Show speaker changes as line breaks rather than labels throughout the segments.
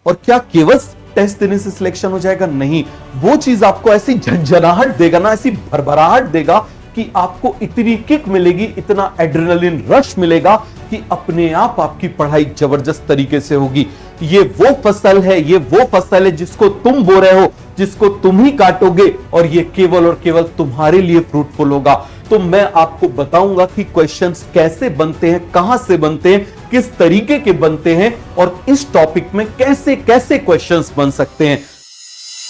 और क्या केवल टेस्ट देने से सिलेक्शन हो जाएगा? नहीं, वो चीज आपको ऐसी झंझनाहट देगा ना, ऐसी भरभराहट देगा कि आपको इतनी किक मिलेगी, इतना एड्रेनलिन रश मिलेगा कि अपने आप आपकी पढ़ाई जबरदस्त तरीके से होगी। ये वो फसल है, ये वो फसल है जिसको तुम बो रहे हो, जिसको तुम ही काटोगे, और ये केवल और केवल तुम्हारे लिए फ्रूटफुल होगा। तो मैं आपको बताऊंगा कि क्वेश्चंस कैसे बनते हैं, कहां से बनते हैं, किस तरीके के बनते हैं, और इस टॉपिक में कैसे कैसे क्वेश्चंस बन सकते हैं।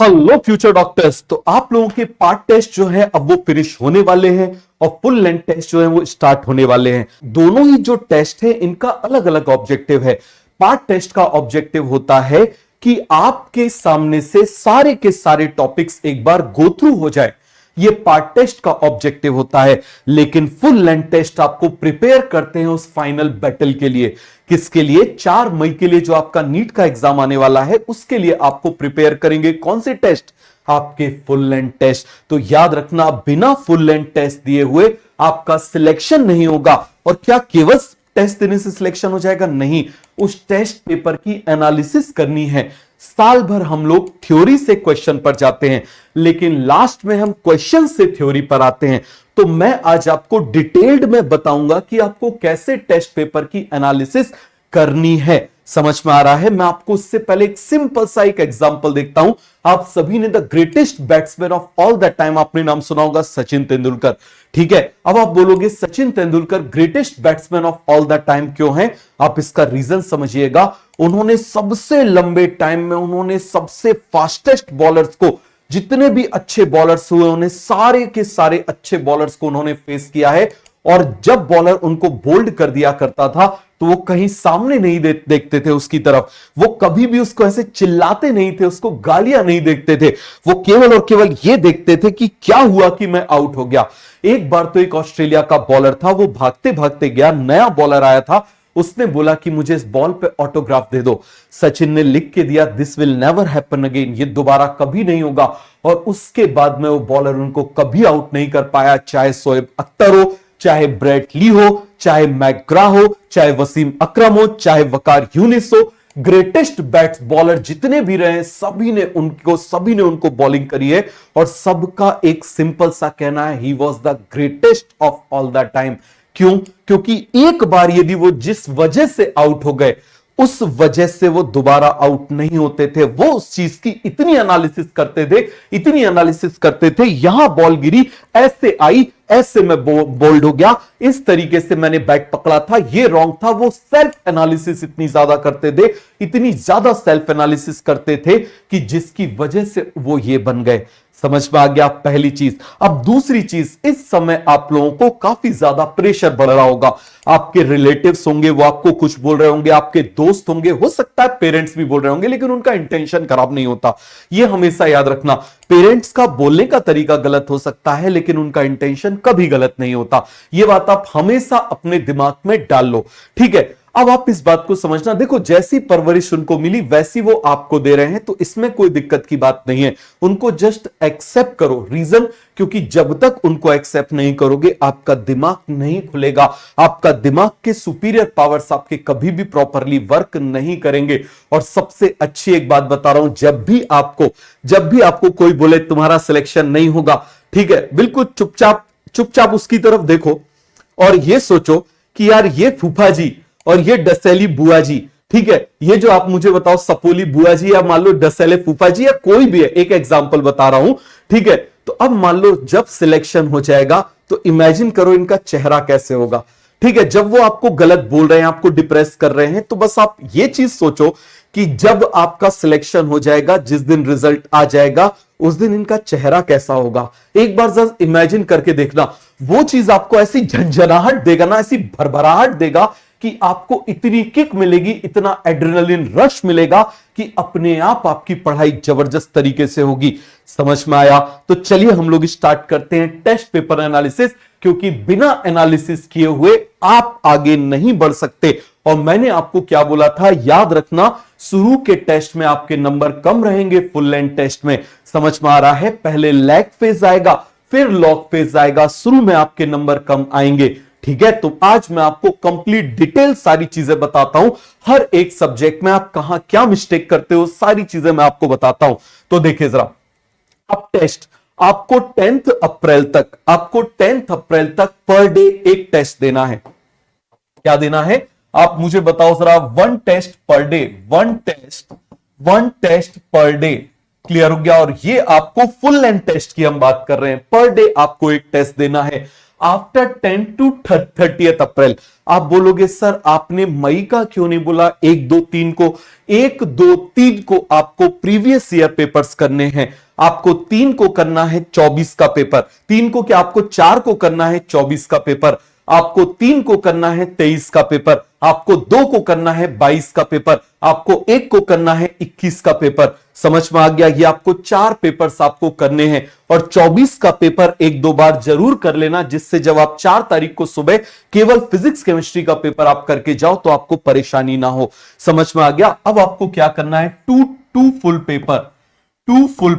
हेलो फ्यूचर डॉक्टर्स, तो आप लोगों के पार्ट टेस्ट जो है अब वो फिनिश होने वाले हैं और फुल लेंथ टेस्ट जो है वो स्टार्ट होने वाले हैं। दोनों ही जो टेस्ट है इनका अलग अलग ऑब्जेक्टिव है। पार्ट टेस्ट का ऑब्जेक्टिव होता है कि आपके सामने से सारे के सारे टॉपिक्स एक बार गो थ्रू हो जाए, ये पार्ट टेस्ट का ऑब्जेक्टिव होता है। लेकिन फुल लेंथ टेस्ट आपको प्रिपेयर करते हैं उस फाइनल बैटल के लिए। किसके लिए? 4 मई के लिए जो आपका नीट का एग्जाम आने वाला है, उसके लिए आपको प्रिपेयर करेंगे। कौन से टेस्ट? आपके फुल लेंथ टेस्ट। तो याद रखना, बिना फुल लेंथ टेस्ट दिए हुए आपका सिलेक्शन नहीं होगा। और क्या केवल टेस्ट देने से सिलेक्शन हो जाएगा? नहीं, उस टेस्ट पेपर की एनालिसिस करनी है। साल भर हम लोग थ्योरी से क्वेश्चन पर जाते हैं, लेकिन लास्ट में हम क्वेश्चन से थ्योरी पर आते हैं। तो मैं आज आपको डिटेल्ड में बताऊंगा कि आपको कैसे टेस्ट पेपर की एनालिसिस करनी है। समझ में आ रहा है? मैं आपको उससे पहले एक सिंपल सा एक एग्जांपल देखता हूं। आप सभी ने the greatest batsman of all the time आपने नाम सुना होगा, सचिन तेंदुलकर। ठीक है, अब आप बोलोगे Sachin Tendulkar greatest batsman of all the time क्यों हैं? आप इसका रीजन समझिएगा। उन्होंने सबसे लंबे टाइम में, उन्होंने सबसे फास्टेस्ट बॉलर्स को, जितने भी अच्छे बॉलर्स हुए उन्हें सारे के सारे अच्छे बॉलर्स को उन्होंने फेस किया है। और जब बॉलर उनको बोल्ड कर दिया करता था तो वो कहीं सामने नहीं देखते थे उसकी तरफ, वो कभी भी उसको ऐसे चिल्लाते नहीं थे, उसको गालियां नहीं देखते थे, वो केवल और केवल ये देखते थे कि क्या हुआ कि मैं आउट हो गया। एक बार तो एक ऑस्ट्रेलिया का बॉलर था, वो भागते भागते गया, नया बॉलर आया था, उसने बोला कि मुझे इस बॉल पे ऑटोग्राफ दे दो। सचिन ने लिख के दिया, this will never happen again, ये दोबारा कभी नहीं होगा। और उसके बाद में वो बॉलर उनको कभी आउट नहीं कर पाया, चाहे शोएब अख्तर हो, चाहे ब्रेट ली हो, चाहे मैकग्रा हो, चाहे वसीम अकरम हो, चाहे वकार यूनिस हो। ग्रेटेस्ट बैट्स बॉलर जितने भी रहे, सभी ने उनको बॉलिंग करी है। और सबका एक सिंपल सा कहना है, he was the greatest of all the time. क्यों? क्योंकि एक बार यदि वो जिस वजह से आउट हो गए, उस वजह से वो दोबारा आउट नहीं होते थे। वो उस चीज की इतनी एनालिसिस करते थे, इतनी एनालिसिस करते थे, यहां बॉल गिरी, ऐसे आई, ऐसे मैं बोल्ड हो गया, इस तरीके से मैंने बैट पकड़ा था, ये रॉन्ग था। वो सेल्फ एनालिसिस इतनी ज्यादा करते थे, इतनी ज्यादा सेल्फ एनालिसिस करते थे कि जिसकी वजह से वो ये बन गए। समझ में आ गया पहली चीज। अब दूसरी चीज, इस समय आप लोगों को काफी ज्यादा प्रेशर बढ़ रहा होगा। आपके रिलेटिव्स होंगे, वो आपको कुछ बोल रहे होंगे, आपके दोस्त होंगे, हो सकता है पेरेंट्स भी बोल रहे होंगे, लेकिन उनका इंटेंशन खराब नहीं होता। यह हमेशा याद रखना, पेरेंट्स का बोलने का तरीका गलत हो सकता है, लेकिन उनका इंटेंशन कभी गलत नहीं होता। यह बात आप हमेशा अपने दिमाग में डाल लो। ठीक है, अब आप इस बात को समझना, देखो जैसी परवरिश उनको मिली वैसी वो आपको दे रहे हैं, तो इसमें कोई दिक्कत की बात नहीं है। उनको जस्ट एक्सेप्ट करो। रीजन, क्योंकि जब तक उनको एक्सेप्ट नहीं करोगे आपका दिमाग नहीं खुलेगा, आपका दिमाग के सुपीरियर पावर्स आपके कभी भी प्रॉपरली वर्क नहीं करेंगे। और सबसे अच्छी एक बात बता रहा हूं, जब भी आपको कोई बोले तुम्हारा सिलेक्शन नहीं होगा, ठीक है, बिल्कुल चुपचाप उसकी तरफ देखो और ये सोचो कि यार ये फूफा जी और ये डसेली बुआ जी, ठीक है, ये जो आप मुझे बताओ सपोली बुआ जी या मान लो डसेले फूफा जी या कोई भी है, एक एग्जांपल बता रहा हूं, ठीक है। तो अब मान लो जब सिलेक्शन हो जाएगा तो इमेजिन करो इनका चेहरा कैसे होगा। ठीक है, जब वो आपको गलत बोल रहे हैं, आपको डिप्रेस कर रहे हैं, तो बस आप ये चीज सोचो कि जब आपका सिलेक्शन हो जाएगा, जिस दिन रिजल्ट आ जाएगा, उस दिन इनका चेहरा कैसा होगा। एक बार जरा इमेजिन करके देखना, वो चीज आपको ऐसी झंझनाहट देगा ना, ऐसी भरभराहट देगा कि आपको इतनी किक मिलेगी, इतना एड्रेनलिन रश मिलेगा कि अपने आप आपकी पढ़ाई जबरदस्त तरीके से होगी। समझ में आया? तो चलिए हम लोग स्टार्ट करते हैं टेस्ट पेपर एनालिसिस, क्योंकि बिना एनालिसिस किए हुए आप आगे नहीं बढ़ सकते। और मैंने आपको क्या बोला था, याद रखना, शुरू के टेस्ट में आपके नंबर कम रहेंगे, फुल लेंथ टेस्ट में। समझ में आ रहा है? पहले लैग फेज आएगा, फिर लॉग फेज आएगा, शुरू में आपके नंबर कम आएंगे। ठीक है, तो आज मैं आपको कंप्लीट डिटेल सारी चीजें बताता हूं, हर एक सब्जेक्ट में आप कहां क्या मिस्टेक करते हो सारी चीजें मैं आपको बताता हूं। तो देखिए जरा, अब टेस्ट आपको 10 अप्रैल तक पर डे एक टेस्ट देना है। क्या देना है आप मुझे बताओ जरा, one test per day, clear हो गया। और ये आपको फुल लेंथ टेस्ट की हम बात कर रहे हैं, पर डे आपको एक टेस्ट देना है आफ्टर 10 to 30 अप्रैल। आप बोलोगे सर आपने मई का क्यों नहीं बोला, 1 2 3 को? 1 2 3 को आपको प्रीवियस ईयर पेपर्स करने हैं, आपको 3 को करना है 24 का पेपर, 3 को क्या आपको 4 को करना है 24 का पेपर, आपको 3 को करना है 23 का पेपर, आपको 2 को करना है 22 का पेपर, आपको 1 को करना है 21 का पेपर। समझ में आ गया? ये आपको 4 पेपर्स आपको करने हैं और 24 का पेपर 1-2 बार जरूर कर लेना, जिससे जब आप 4 तारीख को सुबह केवल फिजिक्स केमिस्ट्री का पेपर आप करके जाओ तो आपको परेशानी ना हो। समझ में आ गया? अब आपको क्या करना है, two full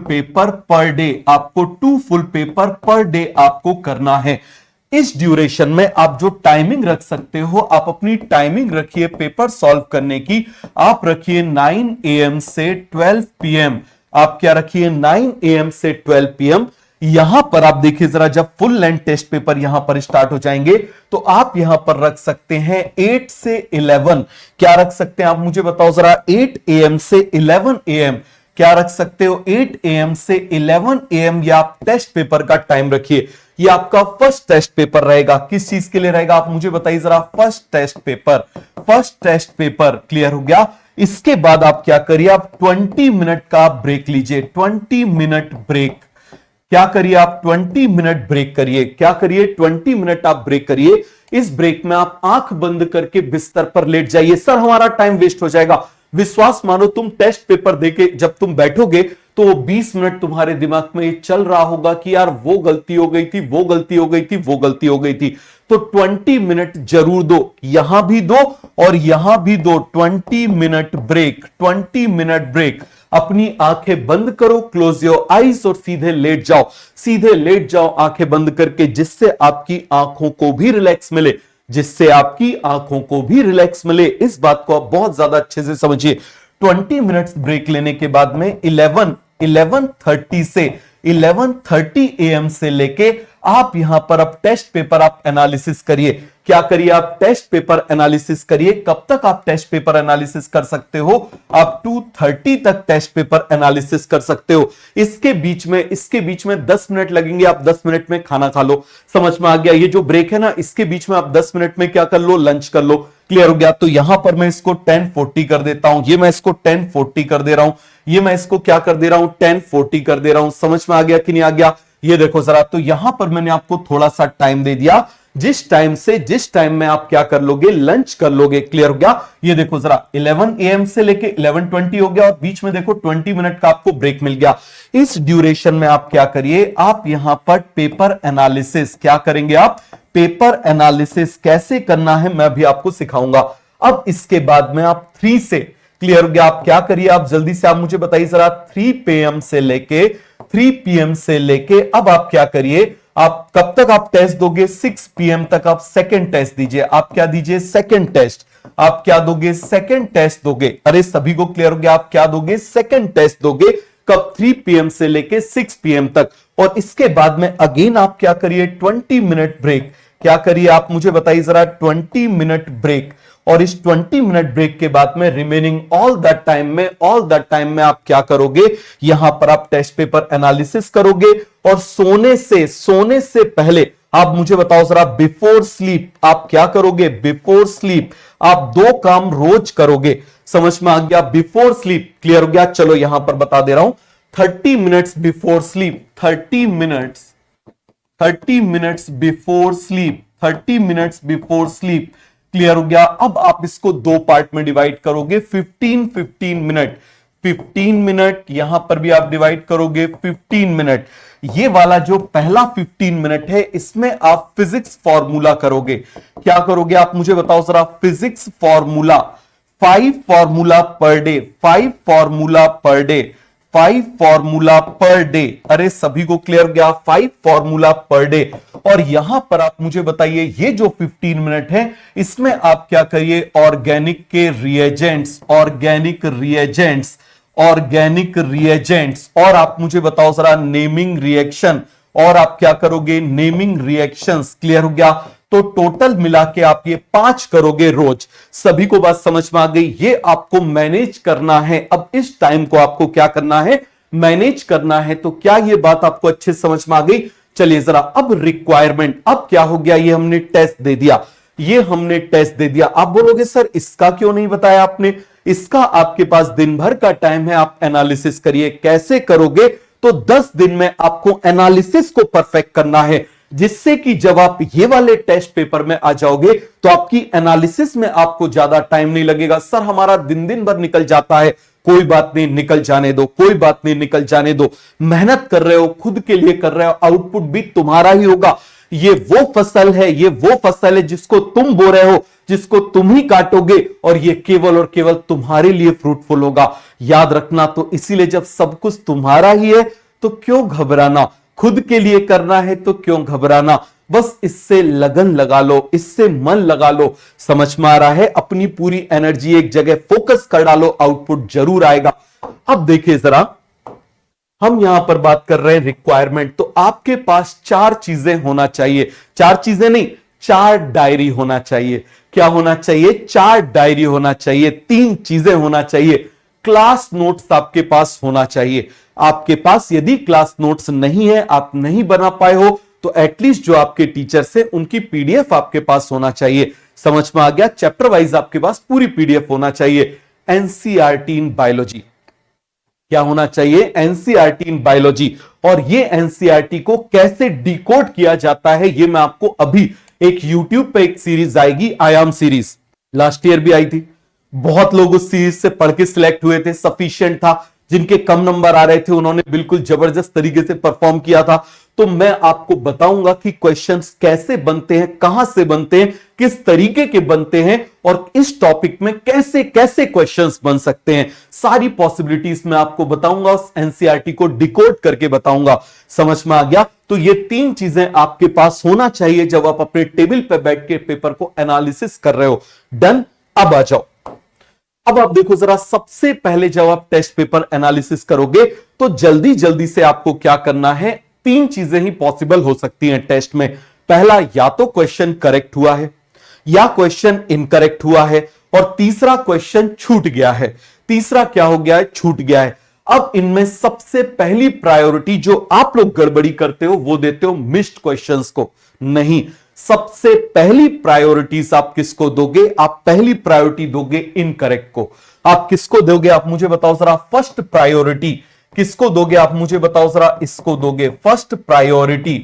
paper per day, आपको 2 फुल पेपर पर डे आपको करना है। इस ड्यूरेशन में आप जो टाइमिंग रख सकते हो, आप अपनी टाइमिंग रखिए पेपर सॉल्व करने की, आप रखिए 9 AM से 12 PM। आप क्या रखिए 9 AM से 12 PM। यहां पर आप देखिए जरा, जब फुल लेंथ टेस्ट पेपर यहां पर स्टार्ट हो जाएंगे तो आप यहां पर रख सकते हैं 8 से 11। क्या रख सकते हैं आप मुझे बताओ जरा, 8 AM से 11 AM क्या रख सकते हो, 8 AM से 11 AM या आप टेस्ट पेपर का टाइम रखिए। ये आपका फर्स्ट टेस्ट पेपर रहेगा। किस चीज के लिए रहेगा आप मुझे बताइए जरा, फर्स्ट टेस्ट पेपर। क्लियर हो गया? इसके बाद आप क्या करिए, आप 20 मिनट का ब्रेक लीजिए, 20 मिनट ब्रेक। क्या करिए आप 20 मिनट ब्रेक करिए, क्या करिए 20 मिनट आप ब्रेक करिए। इस ब्रेक में आप आंख बंद करके बिस्तर पर लेट जाइए। सर हमारा टाइम वेस्ट हो जाएगा। विश्वास मानो, तुम टेस्ट पेपर देके जब तुम बैठोगे तो 20 मिनट तुम्हारे दिमाग में ये चल रहा होगा कि यार वो गलती हो गई थी, वो गलती हो गई थी, वो गलती हो गई थी। तो 20 मिनट जरूर दो, यहां भी दो और यहां भी दो। 20 मिनट ब्रेक, 20 मिनट ब्रेक। अपनी आंखें बंद करो, क्लोज योर आईज और सीधे लेट जाओ आंखें बंद करके, जिससे आपकी आंखों को भी रिलैक्स मिले। इस बात को आप बहुत ज्यादा अच्छे से समझिए। 20 मिनट्स ब्रेक लेने के बाद में 11:30 AM से लेके आप यहां पर अब टेस्ट पेपर आप एनालिसिस करिए। क्या करिए आप टेस्ट पेपर एनालिसिस करिए। कब तक आप टेस्ट पेपर एनालिसिस कर सकते हो, आप 2:30 तक टेस्ट पेपर एनालिसिस कर सकते हो। इसके बीच में 10 मिनट लगेंगे, आप 10 मिनट में खाना खा लो। समझ में आ गया? ये जो ब्रेक है ना, इसके बीच में आप 10 मिनट में क्या कर लो, लंच कर लो। क्लियर हो गया? तो यहां पर मैं इसको 10:40 कर देता हूं, ये मैं इसको 10:40 कर दे रहा हूं, ये मैं इसको क्या कर दे रहा हूं, 10:40 कर दे रहा हूं। समझ में आ गया कि नहीं आ गया? ये देखो जरा, तो यहां पर मैंने आपको थोड़ा सा टाइम दे दिया, जिस टाइम में आप क्या कर लोगे, लंच कर लोगे। क्लियर हो गया? ये देखो जरा, 11 AM से लेके 11:20 हो गया और बीच में देखो 20 मिनट का आपको ब्रेक मिल गया। इस ड्यूरेशन में आप क्या करिए, आप यहां पर पेपर एनालिसिस, क्या करेंगे आप, पेपर एनालिसिस कैसे करना है मैं भी आपको सिखाऊंगा। अब इसके बाद में आप 3 से, क्लियर हो गया, आप क्या करिए, आप जल्दी से आप मुझे बताइए जरा, 3 PM से लेके 3 PM से लेके अब आप क्या करिए, आप कब तक आप टेस्ट दोगे, 6 PM तक आप सेकंड टेस्ट दीजिए। आप क्या दीजिए, सेकंड टेस्ट। आप क्या दोगे, सेकंड टेस्ट दोगे। अरे सभी को क्लियर हो गया, आप क्या दोगे, सेकंड टेस्ट दोगे। कब, 3 PM से लेके 6 PM तक। और इसके बाद में अगेन आप क्या करिए, 20 मिनट ब्रेक। क्या करिए आप मुझे बताइए जरा, 20 मिनट ब्रेक। और इस 20 मिनट ब्रेक के बाद में रिमेनिंग ऑल द टाइम में आप क्या करोगे, यहां पर आप टेस्ट पेपर एनालिसिस करोगे। और सोने से पहले आप मुझे बताओ जरा, बिफोर स्लीप आप क्या करोगे, बिफोर स्लीप आप 2 काम रोज करोगे। समझ में आ गया, बिफोर स्लीप। क्लियर हो गया? चलो यहां पर बता दे रहा हूं, 30 minutes before sleep, 30 minutes before sleep. Clear हो गया? अब आप इसको 2 पार्ट में डिवाइड करोगे, 15 मिनट, 15 मिनट, यहां पर भी आप डिवाइड करोगे 15 मिनट। ये वाला जो पहला 15 मिनट है, इसमें आप फिजिक्स फॉर्मूला करोगे। क्या करोगे आप मुझे बताओ जरा, physics formula, 5 formula per day, 5 formula per day, 5 formula per day. अरे सभी को क्लियर हो गया? 5 फॉर्मूला पर डे। और यहां पर आप मुझे बताइए, ये जो 15 मिनट है इसमें आप क्या करिए, ऑर्गेनिक के reagents, organic reagents, organic reagents, और आप मुझे बताओ जरा नेमिंग रिएक्शन, और आप क्या करोगे, नेमिंग रिएक्शंस। क्लियर हो गया? तो टोटल मिला के आप ये 5 करोगे रोज। सभी को बात समझ में आ गई? ये आपको मैनेज करना है। अब इस टाइम को आपको क्या करना है, मैनेज करना है। तो क्या ये बात आपको अच्छे समझ में आ गई? चलिए जरा अब रिक्वायरमेंट, अब क्या हो गया, ये हमने टेस्ट दे दिया, ये हमने टेस्ट दे दिया। आप बोलोगे सर इसका क्यों नहीं बताया आपने? इसका आपके पास दिन भर का टाइम है, आप एनालिसिस करिए। कैसे करोगे? तो 10 दिन में आपको एनालिसिस को परफेक्ट करना है, जिससे कि जब आप ये वाले टेस्ट पेपर में आ जाओगे तो आपकी एनालिसिस में आपको ज्यादा टाइम नहीं लगेगा। सर हमारा दिन भर निकल जाता है। कोई बात नहीं, निकल जाने दो, कोई बात नहीं, निकल जाने दो। मेहनत कर रहे हो, खुद के लिए कर रहे हो, आउटपुट भी तुम्हारा ही होगा। ये वो फसल है, ये वो फसल है जिसको तुम बो रहे हो, जिसको तुम ही काटोगे, और ये केवल और केवल तुम्हारे लिए फ्रूटफुल होगा। याद रखना। तो इसीलिए जब सब कुछ तुम्हारा ही है तो क्यों घबराना, खुद के लिए करना है तो क्यों घबराना। बस इससे लगन लगा लो, इससे मन लगा लो। समझ में आ रहा है? अपनी पूरी एनर्जी एक जगह फोकस कर डालो, आउटपुट जरूर आएगा। अब देखिए जरा, हम यहां पर बात कर रहे हैं रिक्वायरमेंट। तो आपके पास 4 चीजें होना चाहिए, 4 चीजें नहीं, 4 डायरी होना चाहिए। क्या होना चाहिए? 4 डायरी होना चाहिए। 3 चीजें होना चाहिए। क्लास नोट्स आपके पास होना चाहिए। आपके पास यदि क्लास नोट्स नहीं है, आप नहीं बना पाए हो, तो एटलीस्ट जो आपके टीचर्स हैं उनकी पीडीएफ आपके पास होना चाहिए। समझ में आ गया? चैप्टर वाइज आपके पास पूरी पीडीएफ होना चाहिए। एनसीईआरटी इन बायोलॉजी, क्या होना चाहिए? NCERT in biology. और ये एनसीईआरटी को कैसे डिकोड किया जाता है, ये मैं आपको अभी एक यूट्यूब पे एक सीरीज आएगी, आयाम सीरीज, लास्ट ईयर भी आई थी। बहुत लोग उस सीरीज से पढ़ के सिलेक्ट हुए थे, सफिशिएंट था। जिनके कम नंबर आ रहे थे उन्होंने बिल्कुल जबरदस्त तरीके से परफॉर्म किया था। तो मैं आपको बताऊंगा कि क्वेश्चंस कैसे बनते हैं, कहां से बनते हैं, किस तरीके के बनते हैं, और इस टॉपिक में कैसे कैसे क्वेश्चंस बन सकते हैं। सारी पॉसिबिलिटीज मैं आपको बताऊंगा, उस एनसीईआरटी को डिकोड करके बताऊंगा। समझ में आ गया? तो ये 3 चीजें आपके पास होना चाहिए जब आप अपने टेबल पर बैठ के पेपर को एनालिसिस कर रहे हो। डन? अब आ जाओ। अब आप देखो जरा, सबसे पहले जब आप टेस्ट पेपर एनालिसिस करोगे तो जल्दी जल्दी से आपको क्या करना है, 3 चीजें ही पॉसिबल हो सकती हैं टेस्ट में। पहला, या तो क्वेश्चन करेक्ट हुआ है, या क्वेश्चन इनकरेक्ट हुआ है, और तीसरा क्वेश्चन छूट गया है। तीसरा क्या हो गया है? छूट गया है। अब इनमें सबसे पहली प्रायोरिटी जो आप लोग गड़बड़ी करते हो वो देते हो मिस्ड क्वेश्चंस को। नहीं, सबसे पहली प्रायोरिटीज आप किसको दोगे? आप पहली प्रायोरिटी दोगे इनकरेक्ट को। आप किसको दोगे? आप मुझे बताओ जरा। फर्स्ट प्रायोरिटी किसको दोगे? आप मुझे बताओ जरा। इसको दोगे फर्स्ट प्रायोरिटी।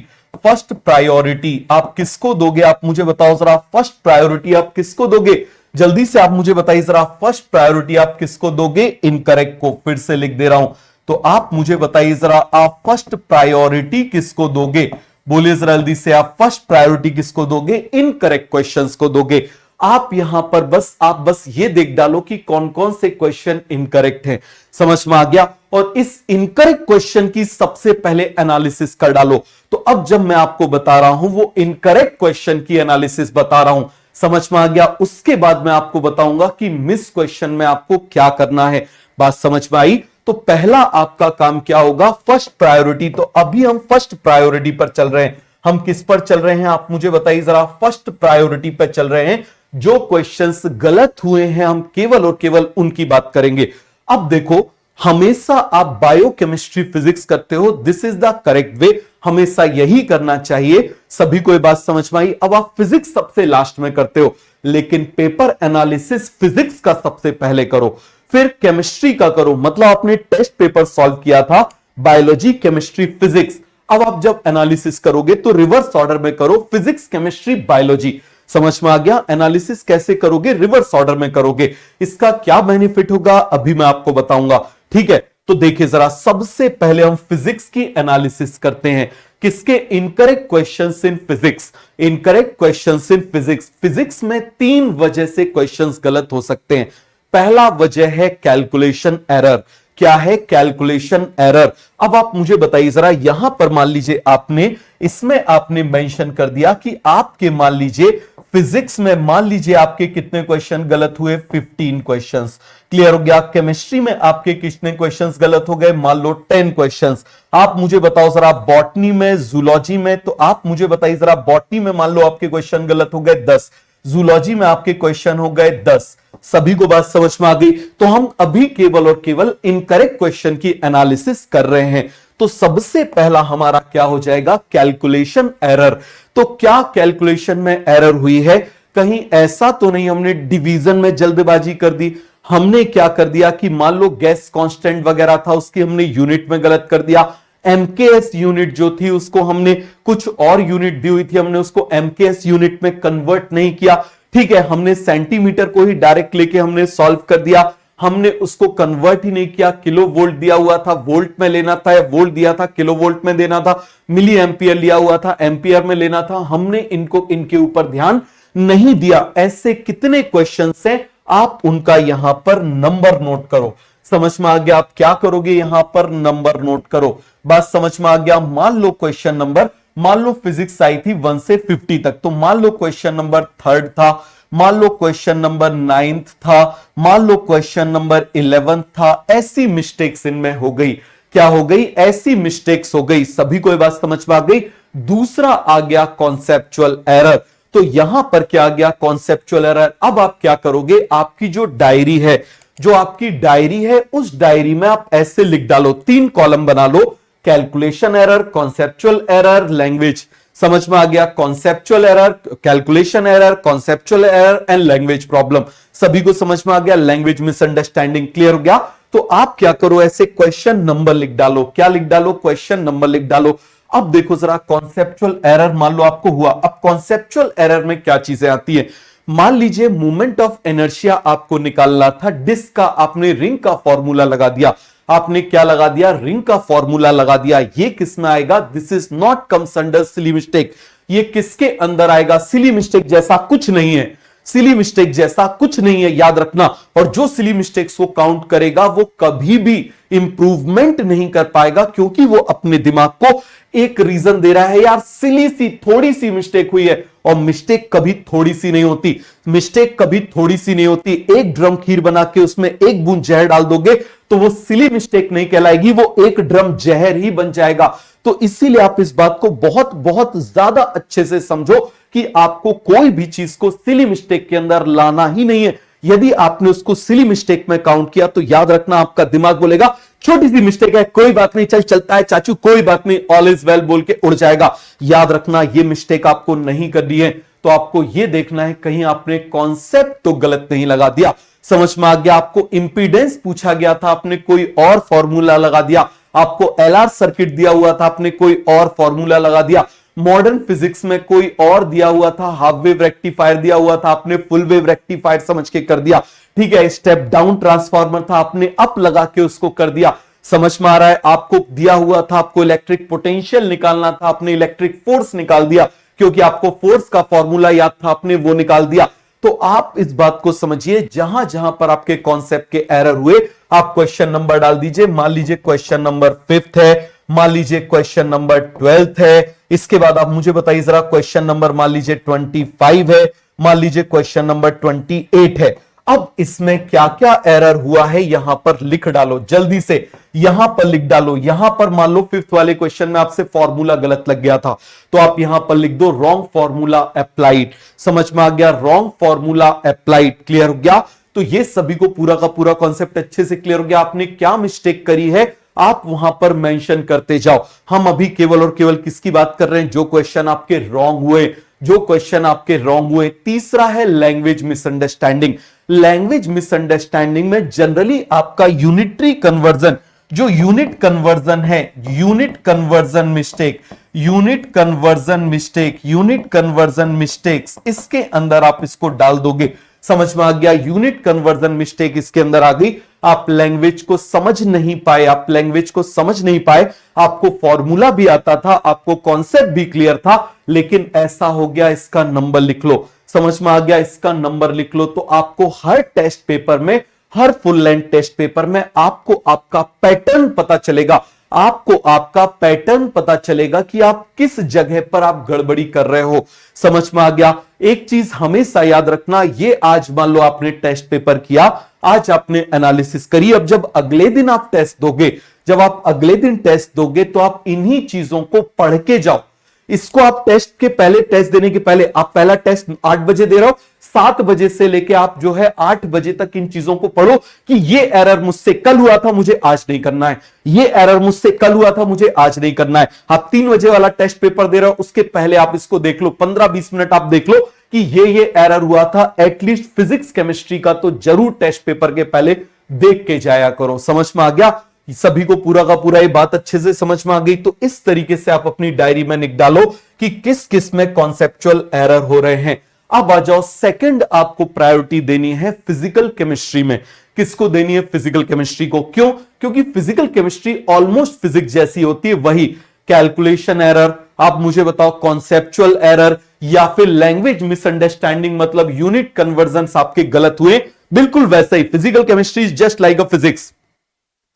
फर्स्ट प्रायोरिटी आप किसको दोगे? आप मुझे बताओ जरा। फर्स्ट प्रायोरिटी आप किसको दोगे? जल्दी से आप मुझे बताइए जरा। फर्स्ट प्रायोरिटी आप किसको दोगे? इनकरेक्ट को। फिर से लिख दे रहा हूं, तो आप मुझे बताइए जरा, आप फर्स्ट प्रायोरिटी किसको दोगे? बोलिए जरा जल्दी से, आप फर्स्ट प्रायोरिटी किसको दोगे? इनकरेक्ट क्वेश्चंस को दोगे। आप यहां पर आप बस ये देख डालो कि कौन कौन से क्वेश्चन इनकरेक्ट हैं। समझ में आ गया? और इस इनकरेक्ट क्वेश्चन की सबसे पहले एनालिसिस कर डालो। तो अब जब मैं आपको बता रहा हूं वो इनकरेक्ट क्वेश्चन की एनालिसिस बता रहा हूं, समझ में आ गया? उसके बाद मैं आपको बताऊंगा कि मिस क्वेश्चन में आपको क्या करना है। बात समझ में आई? तो पहला आपका काम क्या होगा? First priority. तो अभी हम फर्स्ट प्रायोरिटी पर चल रहे हैं। हम किस पर चल रहे हैं आप मुझे बताइए जरा। फर्स्ट प्रायोरिटी पर चल रहे हैं। जो क्वेश्चंस गलत हुए हैं हम केवल और केवल उनकी बात करेंगे। अब देखो, हमेशा आप बायोकेमिस्ट्री फिजिक्स करते हो, this is the correct way, हमेशा यही करना चाहिए। सभी को ये बात समझ में आई? अब आप फिजिक्स सबसे लास्ट में करते हो, लेकिन पेपर एनालिसिस फिजिक्स का सबसे पहले करो, फिर केमिस्ट्री का करो। मतलब आपने टेस्ट पेपर सॉल्व किया था बायोलॉजी, केमिस्ट्री, फिजिक्स। अब आप जब एनालिसिस करोगे तो रिवर्स ऑर्डर में करो, फिजिक्स, केमिस्ट्री, बायोलॉजी। समझ में आ गया? एनालिसिस कैसे करोगे? रिवर्स ऑर्डर में करोगे। इसका क्या बेनिफिट होगा अभी मैं आपको बताऊंगा। ठीक है? तो देखिए जरा, सबसे पहले हम फिजिक्स की एनालिसिस करते हैं। किसके? Incorrect questions in physics. Incorrect questions in physics. Physics में 3 वजह से क्वेश्चंस गलत हो सकते हैं। पहला वजह है कैलकुलेशन एरर। क्या है? Calculation error. अब आप मुझे बताइए जरा, यहां पर मान लीजिए आपने इसमें आपने मेंशन कर दिया कि आपके मान लीजिए फिजिक्स में मान लीजिए आपके कितने क्वेश्चन गलत हुए? 15 क्वेश्चंस। क्लियर हो गया? केमिस्ट्री में आपके कितने क्वेश्चंस गलत हो गए? मान लो 10 क्वेश्चंस। आप मुझे बताओ जरा बॉटनी में, जूलॉजी में, तो आप मुझे बताइए जरा बॉटनी में मान लो आपके क्वेश्चन गलत हो गए 10, जूलॉजी में आपके क्वेश्चन हो गए 10। सभी को बात समझ में आ गई? तो हम अभी केवल और केवल इनकरेक्ट क्वेश्चन की एनालिसिस कर रहे हैं। तो सबसे पहला हमारा क्या हो जाएगा? Calculation error. तो क्या कैलकुलेशन में एरर हुई है? कहीं ऐसा तो नहीं हमने डिवीजन में जल्दबाजी कर दी? हमने क्या कर दिया कि मान लो गैस कांस्टेंट वगैरह था उसकी हमने यूनिट में गलत कर दिया। एमकेएस यूनिट जो थी उसको हमने कुछ और यूनिट दी हुई थी, हमने उसको एमकेएस यूनिट में कन्वर्ट नहीं किया। ठीक है, हमने सेंटीमीटर को ही डायरेक्ट लेके हमने सॉल्व कर दिया, हमने उसको कन्वर्ट ही नहीं किया। किलो वोल्ट दिया हुआ था, वोल्ट में लेना था, या वोल्ट दिया था किलो वोल्ट में देना था, मिली एम्पियर लिया हुआ था, एम्पियर में लेना था। हमने इनको इनके ऊपर ध्यान नहीं दिया। ऐसे कितने क्वेश्चन हैं, आप उनका यहां पर नंबर नोट करो। समझ में आ गया? आप क्या करोगे? यहां पर नंबर नोट करो। बात समझ में आ गया? मान लो क्वेश्चन नंबर, मान लो फिजिक्स आई थी 1 से 50 तक, तो मान लो क्वेश्चन नंबर 3 था, मान लो क्वेश्चन नंबर 9 था, मान लो क्वेश्चन नंबर 11 था। ऐसी मिस्टेक्स इनमें हो गई। क्या हो गई? ऐसी मिस्टेक्स हो गई। सभी को ये बात समझ में आ गई? दूसरा आ गया कॉन्सेप्चुअल एरर। तो यहां पर क्या आ गया? Conceptual error. अब आप क्या करोगे? आपकी जो डायरी है, जो आपकी डायरी है, उस डायरी में आप ऐसे लिख डालो, 3 कॉलम बना लो, calculation error, conceptual error, language. समझ में आ गया? Conceptual error, calculation error, conceptual error and language problem. सभी को समझ में आ गया? Language misunderstanding. क्लियर हो गया? तो आप क्या करो, ऐसे क्वेश्चन नंबर लिख डालो। क्या लिख डालो? क्वेश्चन नंबर लिख डालो। अब देखो जरा, कॉन्सेप्चुअल एरर मान लो आपको हुआ। अब कॉन्सेप्चुअल एरर में क्या चीजें आती है? मान लीजिए मोमेंट ऑफ इनर्शिया आपको निकालना था, डिस्क का आपने रिंग का फॉर्मूला लगा दिया। आपने क्या लगा दिया? रिंग का फॉर्मूला लगा दिया। ये किस में आएगा? This is not comes under silly mistake. ये किसके अंदर आएगा? सिली मिस्टेक जैसा कुछ नहीं है। सिली मिस्टेक जैसा कुछ नहीं है, याद रखना। और जो सिली मिस्टेक्स को काउंट करेगा वो कभी भी इंप्रूवमेंट नहीं कर पाएगा, क्योंकि वो अपने दिमाग को एक रीजन दे रहा है, यार सिली सी थोड़ी सी मिस्टेक हुई है। और मिस्टेक कभी थोड़ी सी नहीं होती, मिस्टेक कभी थोड़ी सी नहीं होती। एक ड्रम खीर बना के उसमें एक बूंद जहर डाल दोगे तो वो सिली मिस्टेक नहीं कहलाएगी, वो एक ड्रम जहर ही बन जाएगा। तो इसीलिए आप इस बात को बहुत बहुत ज्यादा अच्छे से समझो कि आपको कोई भी चीज को सिली मिस्टेक के अंदर लाना ही नहीं है। यदि आपने उसको सिली मिस्टेक में काउंट किया तो याद रखना, आपका दिमाग बोलेगा छोटी सी मिस्टेक है, कोई बात नहीं, चल चलता है चाचू, कोई बात नहीं, ऑल इज वेल बोल के उड़ जाएगा। याद रखना, ये मिस्टेक आपको नहीं करनी है। तो आपको यह देखना है कहीं आपने कॉन्सेप्ट तो गलत नहीं लगा दिया। समझ में आ गया? आपको इंपीडेंस पूछा गया था, आपने कोई और फॉर्मूला लगा दिया। आपको एलआर सर्किट दिया हुआ था, आपने कोई और फॉर्मूला लगा दिया। मॉडर्न फिजिक्स में कोई और दिया हुआ था, हाफ वेव रेक्टिफायर दिया हुआ था, आपने फुल वेव रेक्टिफायर समझ के कर दिया। ठीक है, स्टेप डाउन ट्रांसफार्मर था, आपने अप लगा के उसको कर दिया। समझ में आ रहा है? आपको दिया हुआ था, आपको इलेक्ट्रिक पोटेंशियल निकालना था, आपने इलेक्ट्रिक फोर्स निकाल दिया, क्योंकि आपको फोर्स का फॉर्मूला याद था, आपने वो निकाल दिया। तो आप इस बात को समझिए, जहां जहां पर आपके कॉन्सेप्ट के एरर हुए, आप क्वेश्चन नंबर डाल दीजिए। मान लीजिए क्वेश्चन नंबर 5 है, मान लीजिए क्वेश्चन नंबर 12 है। इसके बाद आप मुझे बताइए जरा, क्वेश्चन नंबर मान लीजिए 25 है, मान लीजिए क्वेश्चन नंबर 28 है। अब इसमें क्या क्या एरर हुआ है यहां पर लिख डालो, जल्दी से यहां पर लिख डालो। यहां पर मान लो 5th वाले क्वेश्चन में आपसे फॉर्मूला गलत लग गया था, तो आप यहां पर लिख दो रॉन्ग फॉर्मूला अप्लाइड। समझ में आ गया? Wrong formula applied. क्लियर हो गया? तो ये सभी को पूरा का पूरा कॉन्सेप्ट अच्छे से क्लियर हो गया। आपने क्या मिस्टेक करी है आप वहां पर मेंशन करते जाओ। हम अभी केवल और केवल किसकी बात कर रहे हैं? जो क्वेश्चन आपके रॉन्ग हुए, जो क्वेश्चन आपके रॉन्ग हुए। तीसरा है लैंग्वेज मिसअंडरस्टैंडिंग। लैंग्वेज मिसअंडरस्टैंडिंग में जनरली आपका यूनिटरी कन्वर्जन, जो यूनिट कन्वर्जन है, unit conversion mistake, unit conversion mistake, unit conversion mistakes, इसके अंदर आप इसको डाल दोगे। समझ में आ गया? यूनिट कन्वर्जन मिस्टेक इसके अंदर आ गई। आप लैंग्वेज को समझ नहीं पाए, आप लैंग्वेज को समझ नहीं पाए। आपको फॉर्मूला भी आता था, आपको कॉन्सेप्ट भी क्लियर था, लेकिन ऐसा हो गया, इसका नंबर लिख लो। समझ में आ गया? इसका नंबर लिख लो। तो आपको हर टेस्ट पेपर में हर फुल लेंथ टेस्ट पेपर में आपको आपका पैटर्न पता चलेगा, आपको आपका पैटर्न पता चलेगा कि आप किस जगह पर आप गड़बड़ी कर रहे हो। समझ में आ गया? एक चीज हमेशा याद रखना, ये आज मान लो आपने टेस्ट पेपर किया, आज आपने एनालिसिस करी, अब जब अगले दिन आप टेस्ट दोगे, जब आप अगले दिन टेस्ट दोगे तो आप इन्हीं चीजों को पढ़ के जाओ। इसको आप टेस्ट के पहले, टेस्ट देने के पहले, आप पहला टेस्ट 8 बजे दे रहे हो, 7 बजे से लेके आप जो है 8 बजे तक इन चीजों को पढ़ो कि ये एरर मुझसे कल हुआ था, मुझे आज नहीं करना है, ये एरर मुझसे कल हुआ था, मुझे आज नहीं करना है। आप 3 बजे वाला टेस्ट पेपर दे रहे हो, उसके पहले आप इसको देख लो, 15-20 मिनट आप देख लो कि ये एरर हुआ था। एटलीस्ट फिजिक्स केमिस्ट्री का तो जरूर टेस्ट पेपर के पहले देख के जाया करो। समझ में आ गया? सभी को पूरा का पूरा ये बात अच्छे से समझ में आ गई? तो इस तरीके से आप अपनी डायरी में लिख डालो कि किस किस में कॉन्सेप्चुअल एरर हो रहे हैं। अब आ जाओ, सेकंड आपको प्रायोरिटी देनी है फिजिकल केमिस्ट्री में। किसको देनी है? फिजिकल केमिस्ट्री को। क्यों? क्योंकि फिजिकल केमिस्ट्री ऑलमोस्ट फिजिक्स जैसी होती है। वही कैलकुलेशन एरर, आप मुझे बताओ कॉन्सेप्चुअल एरर या फिर लैंग्वेज मिसअंडरस्टैंडिंग, मतलब यूनिट कन्वर्जन आपके गलत हुए, बिल्कुल वैसा ही physical chemistry is just like a physics.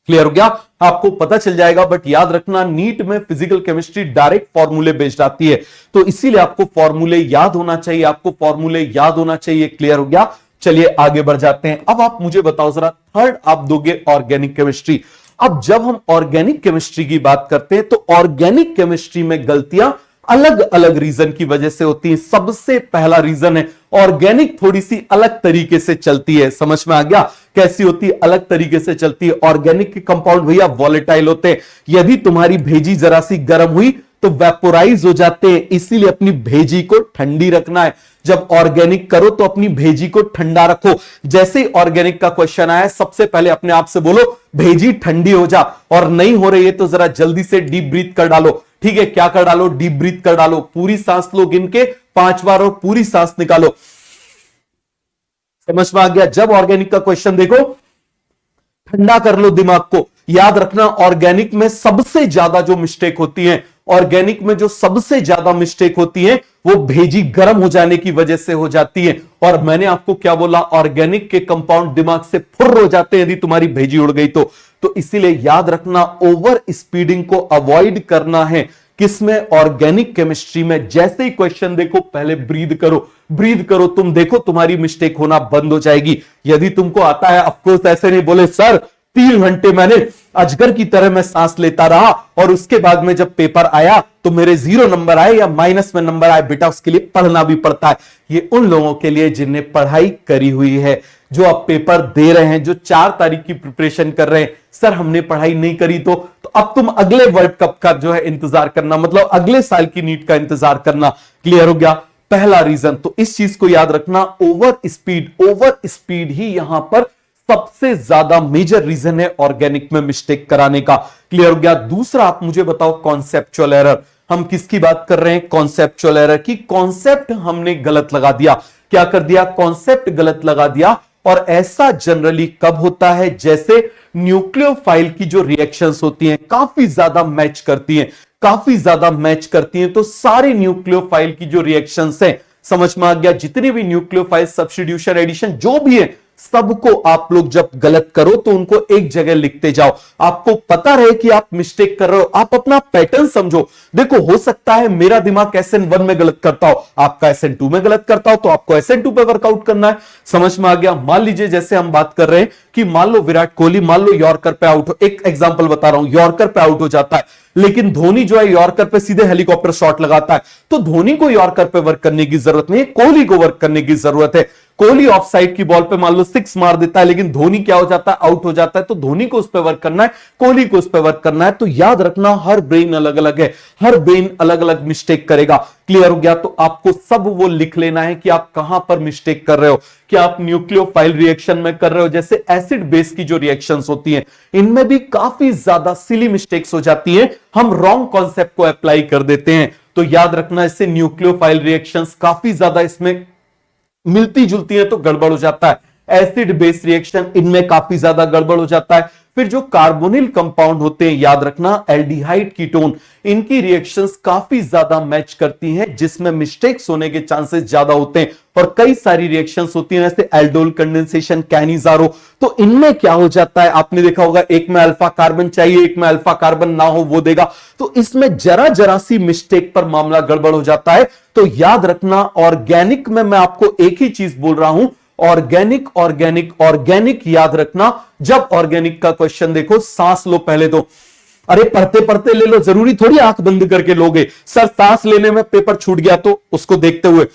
Clear हो गया? आपको पता चल जाएगा। बट याद रखना, नीट में फिजिकल केमिस्ट्री डायरेक्ट फॉर्मूले बेस्ड आती है, तो इसीलिए आपको फॉर्मूले याद होना चाहिए, आपको फॉर्मूले याद होना चाहिए। क्लियर हो गया? चलिए आगे बढ़ जाते हैं। अब आप मुझे बताओ जरा, थर्ड आप दोगे ऑर्गेनिक केमिस्ट्री। अब जब हम ऑर्गेनिक केमिस्ट्री की बात करते हैं तो ऑर्गेनिक केमिस्ट्री में गलतियां अलग अलग रीजन की वजह से होती है। सबसे पहला रीजन है ऑर्गेनिक थोड़ी सी अलग तरीके से चलती है। समझ में आ गया? कैसी होती है? अलग तरीके से चलती है। ऑर्गेनिक के कंपाउंड भैया वॉलेटाइल होते हैं। यदि तुम्हारी भेजी जरा सी गर्म हुई तो वेपोराइज हो जाते हैं, इसीलिए अपनी भेजी को ठंडी रखना है। जब ऑर्गेनिक करो तो अपनी भेजी को ठंडा रखो। जैसे ही ऑर्गेनिक का क्वेश्चन आया, सबसे पहले अपने आप से बोलो भेजी ठंडी हो जा, और नहीं हो रही है तो जरा जल्दी से डीप ब्रीथ कर डालो। ठीक है, क्या कर डालो? डीप ब्रीथ कर डालो। पूरी सांस लो गिन के 5 बार और पूरी सांस निकालो। समझ में आ गया? जब ऑर्गेनिक का क्वेश्चन देखो, ठंडा कर लो दिमाग को। याद रखना, ऑर्गेनिक में सबसे ज्यादा जो मिस्टेक होती है, ऑर्गेनिक में जो सबसे ज्यादा मिस्टेक होती है वो भेजी गर्म हो जाने की वजह से हो जाती है। और मैंने आपको क्या बोला? ऑर्गेनिक के कंपाउंड दिमाग से फुर्र हो जाते हैं यदि तुम्हारी भेजी उड़ गई तो इसीलिए याद रखना, ओवर स्पीडिंग को अवॉइड करना है। किसमें? ऑर्गेनिक केमिस्ट्री में। जैसे ही क्वेश्चन देखो पहले ब्रीद करो, ब्रीद करो, तुम देखो तुम्हारी मिस्टेक होना बंद हो जाएगी। यदि तुमको आता है, ऑफकोर्स ऐसे नहीं बोले सर 3 घंटे मैंने अजगर की तरह मैं सांस लेता रहा और उसके बाद में जब पेपर आया तो मेरे 0 नंबर आए या माइनस में नंबर आए। बेटा उसके लिए पढ़ना भी पड़ता है। ये उन लोगों के लिए जिन्हें पढ़ाई करी हुई है, जो आप पेपर दे रहे हैं, जो 4 तारीख की प्रिपरेशन कर रहे हैं। सर हमने पढ़ाई नहीं करी तो अब तुम अगले वर्ल्ड कप का जो है इंतजार करना, मतलब अगले साल की नीट का इंतजार करना। क्लियर हो गया? पहला रीजन तो इस चीज को याद रखना, ओवर स्पीड ही यहां पर सबसे ज्यादा मेजर रीजन है ऑर्गेनिक में मिस्टेक कराने का। क्लियर हो गया? दूसरा आप मुझे बताओ कॉन्सेप्चुअल एरर। हम किसकी बात कर रहे हैं? कॉन्सेप्चुअल एरर की। कॉन्सेप्ट हमने गलत लगा दिया। क्या कर दिया? कॉन्सेप्ट गलत लगा दिया। और ऐसा जनरली कब होता है? जैसे न्यूक्लियोफाइल की जो रिएक्शंस होती हैं काफी ज्यादा मैच करती हैं, काफी ज्यादा मैच करती हैं, तो सारे न्यूक्लियोफाइल की जो रिएक्शंस हैं, समझ में आ गया? जितने भी न्यूक्लियोफाइल सब्स्टिट्यूशन एडिशन जो भी है, सबको आप लोग जब गलत करो तो उनको एक जगह लिखते जाओ। आपको पता रहे कि आप मिस्टेक कर रहे हो, आप अपना पैटर्न समझो। देखो हो सकता है मेरा दिमाग SN1 में गलत करता हो, आपका SN2 में गलत करता हो, तो आपको SN2 पे वर्कआउट करना है। समझ में आ गया? मान लीजिए जैसे हम बात कर रहे हैं कि मान लो विराट कोहली मान लो यॉर्कर पे आउट हो, एक एग्जांपल बता रहा हूं, यॉर्कर पे आउट हो जाता है, लेकिन धोनी जो है यॉर्कर पे सीधे हेलीकॉप्टर शॉट लगाता है, तो धोनी को यॉर्कर पे वर्क करने की जरूरत नहीं है, कोहली को वर्क करने की जरूरत है। कोहली ऑफ साइड की बॉल पे मान लो 6 मार देता है, लेकिन धोनी क्या हो जाता है? आउट हो जाता है। तो धोनी को उस पर वर्क करना है, कोहली को उस पर वर्क करना है। तो याद रखना, हर ब्रेन अलग अलग है, हर ब्रेन अलग अलग मिस्टेक करेगा। क्लियर हो गया? तो आपको सब वो लिख लेना है कि आप कहां पर मिस्टेक कर रहे हो। क्या आप न्यूक्लियोफाइल रिएक्शन में कर रहे हो? जैसे एसिड बेस की जो रिएक्शंस होती हैं, इनमें भी काफी ज्यादा सिली मिस्टेक्स हो जाती हैं, हम रॉन्ग कॉन्सेप्ट को अप्लाई कर देते हैं। तो याद रखना, इससे न्यूक्लियोफाइल रिएक्शंस काफी ज्यादा इसमें मिलती जुलती है तो गड़बड़ हो जाता है। एसिड बेस रिएक्शन, इनमें काफी ज्यादा गड़बड़ हो जाता है। फिर जो कार्बोनिल कंपाउंड होते हैं, याद रखना एल्डिहाइड कीटोन, इनकी रिएक्शंस काफी ज्यादा मैच करती हैं, जिसमें मिस्टेक्स होने के चांसेस ज्यादा होते हैं। और कई सारी रिएक्शंस होती हैं जैसे एल्डोल कंडेंसेशन, कैनिजारो, तो इनमें क्या हो जाता है, आपने देखा होगा एक में अल्फा कार्बन चाहिए, एक में अल्फा कार्बन ना हो वो देगा, तो इसमें जरा जरा सी मिस्टेक पर मामला गड़बड़ हो जाता है। तो याद रखना ऑर्गेनिक में मैं आपको एक ही चीज बोल रहा हूं, ऑर्गेनिक ऑर्गेनिक ऑर्गेनिक, याद रखना। जब ऑर्गेनिक का क्वेश्चन देखो, सांस लो पहले तो, अरे पढ़ते पढ़ते ले लो, जरूरी थोड़ी आंख बंद करके लोगे। सर सांस लेने में पेपर छूट गया तो उसको देखते हुए,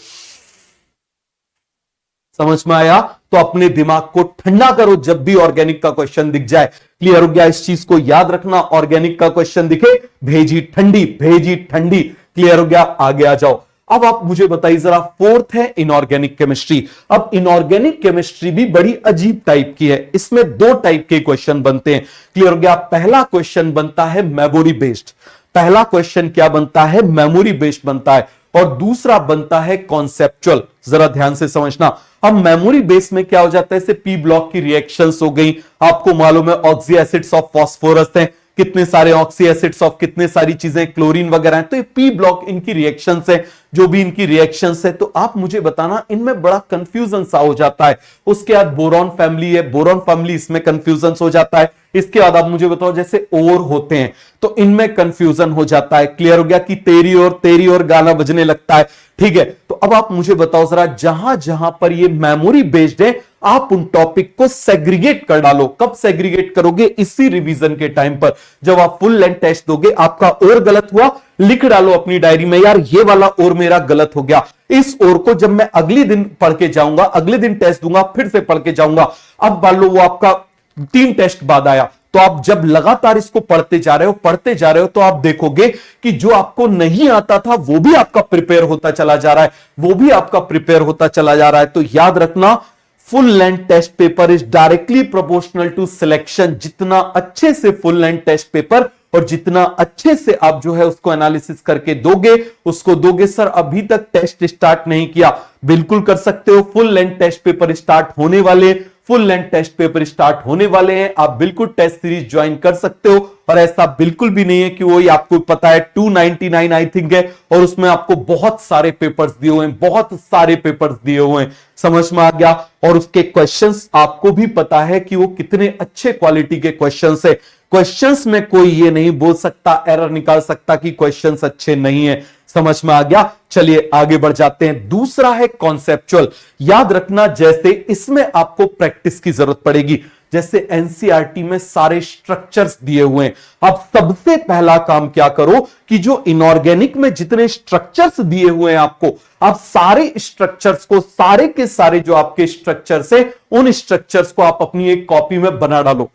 समझ में आया? तो अपने दिमाग को ठंडा करो जब भी ऑर्गेनिक का क्वेश्चन दिख जाए। क्लियर हो गया? इस चीज को याद रखना, ऑर्गेनिक का क्वेश्चन दिखे, भेजी ठंडी, भेजी ठंडी। क्लियर हो गया? आगे आ जाओ। अब आप मुझे बताइए जरा, फोर्थ है इनऑर्गेनिक केमिस्ट्री। अब इनऑर्गेनिक केमिस्ट्री भी बड़ी अजीब टाइप की है, इसमें दो टाइप के क्वेश्चन बनते हैं। क्लियर हो गया? पहला क्वेश्चन बनता है मेमोरी बेस्ड, पहला क्वेश्चन क्या बनता है, मेमोरी बेस्ड बनता है, और दूसरा बनता है कॉन्सेप्चुअल। जरा ध्यान से समझना। अब मेमोरी बेस में क्या हो जाता है, जैसे पी ब्लॉक की रिएक्शंस हो गई, आपको मालूम है ऑक्सी एसिड्स ऑफ फास्फोरस हैं, कितने सारे ऑक्सी एसिड्स ऑफ कितने सारी चीजें, क्लोरीन वगैरह हैं, तो ये पी ब्लॉक इनकी रिएक्शंस है, जो भी इनकी रिएक्शंस है। तो आप मुझे बताना, इनमें बड़ा कंफ्यूजन सा हो जाता है। उसके बाद बोरॉन फैमिली है, बोरॉन फैमिली, इसमें कंफ्यूजन हो जाता है। इसके बाद आप मुझे बताओ, जैसे ओर होते हैं तो इनमें कंफ्यूजन हो जाता है। क्लियर हो गया कि तेरी और गाना बजने लगता है। ठीक है, तो अब आप मुझे बताओ जरा, जहां जहां पर ये मेमोरी बेस्ड है, आप उन टॉपिक को सेग्रीगेट कर डालो। कब सेग्रीगेट करोगे? इसी रिवीजन के टाइम पर, जब आप फुल लेंथ टेस्ट दोगे। आपका और गलत हुआ, लिख डालो अपनी डायरी में, यार ये वाला और मेरा गलत हो गया। इस और को जब मैं अगले दिन पढ़ के जाऊंगा, अगले दिन टेस्ट दूंगा, फिर से पढ़ के जाऊंगा। अब मान लो वो आपका 3 टेस्ट बाद आया, तो आप जब लगातार इसको पढ़ते जा रहे हो, तो आप देखोगे कि जो आपको नहीं आता था वो भी आपका प्रिपेयर होता चला जा रहा है, तो याद रखना, full length test paper is directly proportional to selection. जितना अच्छे से फुल लेंथ टेस्ट पेपर और जितना अच्छे से आप जो है उसको एनालिसिस करके दोगे। सर अभी तक टेस्ट स्टार्ट नहीं किया, बिल्कुल कर सकते हो। Full length test paper start होने वाले हैं, आप बिल्कुल टेस्ट सीरीज ज्वाइन कर सकते हो। और ऐसा बिल्कुल भी नहीं है कि वही आपको पता है 299 आई थिंक है, और उसमें आपको बहुत सारे पेपर्स दिए हुए हैं, समझ में आ गया? और उसके क्वेश्चंस आपको भी पता है कि वो कितने अच्छे क्वालिटी के क्वेश्चंस है। क्वेश्चंस में कोई ये नहीं बोल सकता, एरर निकाल सकता कि क्वेश्चंस अच्छे नहीं है। समझ में आ गया? चलिए आगे बढ़ जाते हैं। दूसरा है कॉन्सेप्चुअल। याद रखना, जैसे इसमें आपको प्रैक्टिस की जरूरत पड़ेगी। जैसे एनसीईआरटी में सारे स्ट्रक्चर्स दिए हुए हैं, अब सबसे पहला काम क्या करो कि जो इनऑर्गेनिक में जितने स्ट्रक्चर्स दिए हुए हैं आपको, आप सारे स्ट्रक्चर्स को, सारे के सारे जो आपके स्ट्रक्चर्स है, उन स्ट्रक्चर्स को आप अपनी एक कॉपी में बना डालो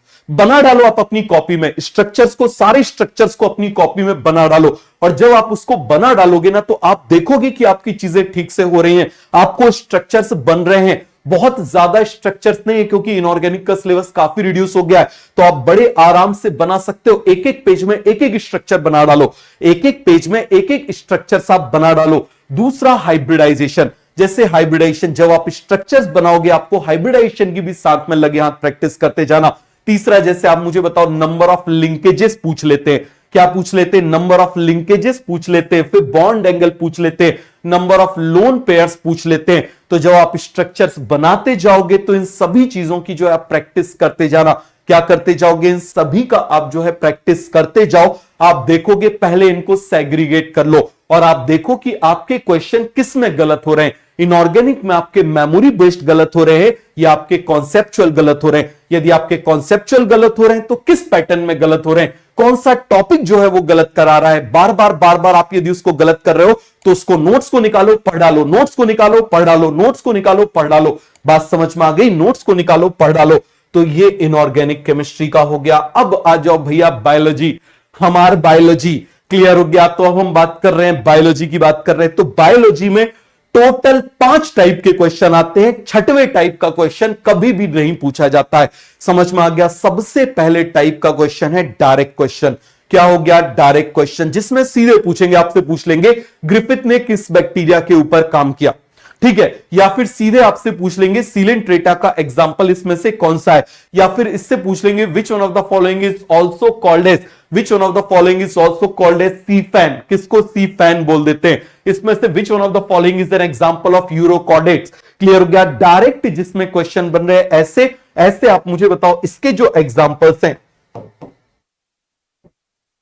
आप अपनी कॉपी में स्ट्रक्चर्स को, सारे स्ट्रक्चर्स को अपनी कॉपी में बना डालो। और जब आप उसको बना डालोगे ना, तो आप देखोगे कि आपकी चीजें ठीक से हो रही हैं, आपको स्ट्रक्चर्स बन रहे हैं। बहुत ज्यादा स्ट्रक्चर्स नहीं है, क्योंकि इनऑर्गेनिक का सिलेबस काफी रिड्यूस हो गया है, तो आप बड़े आराम से बना सकते हो। एक एक पेज में एक एक स्ट्रक्चर बना डालो, एक एक पेज में एक एक स्ट्रक्चर आप बना डालो। दूसरा हाइब्रिडाइजेशन। जैसे हाइब्रिडाइजेशन, जब आप स्ट्रक्चर्स बनाओगे, आपको हाइब्रिडाइजेशन की भी साथ में लगे हाथ प्रैक्टिस करते जाना। तीसरा, जैसे आप मुझे बताओ, नंबर ऑफ लिंकेजेस पूछ लेते हैं। क्या पूछ लेते हैं? नंबर ऑफ लिंकेजेस पूछ लेते हैं। फिर बॉन्ड एंगल पूछ लेते हैं, नंबर ऑफ लोन पेयर्स पूछ लेते हैं। तो जब आप स्ट्रक्चर्स बनाते जाओगे, तो इन सभी चीजों की जो है प्रैक्टिस करते जाना। क्या करते जाओगे? इन सभी का आप जो है प्रैक्टिस करते जाओ। आप देखोगे, पहले इनको सेग्रीगेट कर लो और आप देखो कि आपके क्वेश्चन किस में गलत हो रहे हैं। इनऑर्गेनिक में आपके मेमोरी बेस्ड गलत हो रहे हैं या आपके कॉन्सेप्चुअल गलत हो रहे हैं। यदि आपके कॉन्सेप्चुअल गलत हो रहे हैं, तो किस पैटर्न में गलत हो रहे हैं, कौन सा टॉपिक जो है वो गलत करा रहा है। बार बार आप यदि उसको गलत कर रहे हो, तो उसको नोट्स को निकालो, पढ़ डालो, नोट्स को निकालो, पढ़ डालो, नोट्स को निकालो, पढ़ डालो। बात समझ में आ गई? नोट्स को निकालो, पढ़ डालो। तो ये इनऑर्गेनिक केमिस्ट्री का हो गया। अब आ जाओ भैया बायोलॉजी, हमार बायोलॉजी। क्लियर हो गया? तो अब हम बात कर रहे हैं, बायोलॉजी की बात कर रहे हैं। तो बायोलॉजी में टोटल 5 टाइप के क्वेश्चन आते हैं। 6वें टाइप का क्वेश्चन कभी भी नहीं पूछा जाता है। समझ में आ गया? सबसे पहले टाइप का क्वेश्चन है डायरेक्ट क्वेश्चन। क्या हो गया? डायरेक्ट क्वेश्चन, जिसमें सीधे पूछेंगे, आपसे पूछ लेंगे ग्रिफिथ ने किस बैक्टीरिया के ऊपर काम किया। ठीक है, या फिर सीधे आपसे पूछ लेंगे सीलेंट्रेटा का एग्जांपल इसमें से कौन सा है, या फिर इससे पूछ लेंगे which one of the following is also called as, which one of the following is also called as sea fan, किसको सी फैन बोल देते हैं, इसमें से which one of the following is an example of urochordates. Clear हो गया, direct जिसमें question बन रहे हैं ऐसे ऐसे आप मुझे बताओ इसके जो एग्जांपल्स हैं,